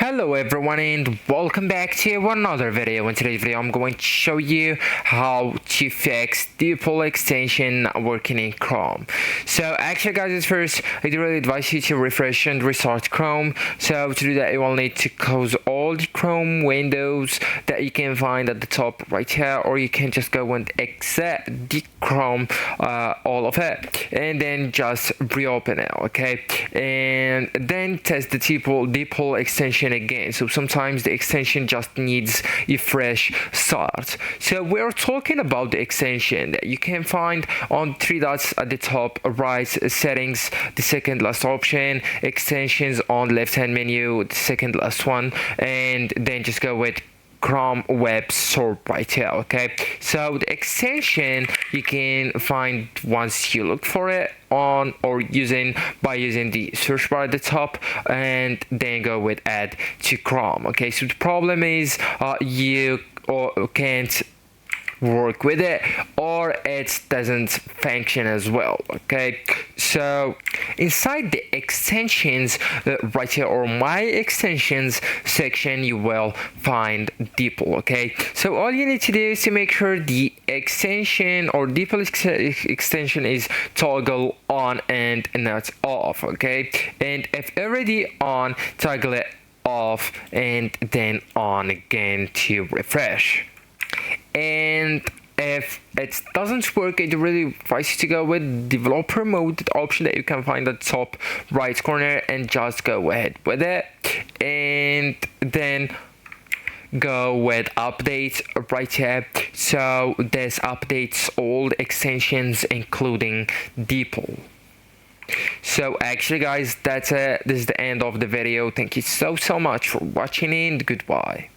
Hello everyone and welcome back to another video. In today's video I'm going to show you how to fix DeepL Extension Not Working in Chrome. So actually guys, at first I do really advise you to refresh and restart Chrome. So to do that you will need to close all the Chrome windows that you can find at the top right here, or you can just go and exit the Chrome, all of it, and then just reopen it, okay? And then test the DeepL extension again. So sometimes the extension just needs a fresh start. So we're talking about the extension that you can find on three dots at the top right, settings, the second last option, extensions on left hand menu, the second last one, and then just go with Chrome web sort right here, okay? So the extension you can find once you look for it on or by using the search bar at the top, and then go with add to Chrome, okay? So the problem is you can't work with it, or it doesn't function as well, okay? So inside the extensions right here, or my extensions section, you will find DeepL, okay? So all you need to do is to make sure the extension or DeepL extension is toggle on and not off, okay? And if already on, toggle it off and then on again to refresh. And if it doesn't work, I really advise you to go with developer mode, the option that you can find at the top right corner, and just go ahead with it, and then go with updates right here. So this updates all the extensions including DeepL. So actually guys, that's it. This is the end of the video. Thank you so much for watching and goodbye.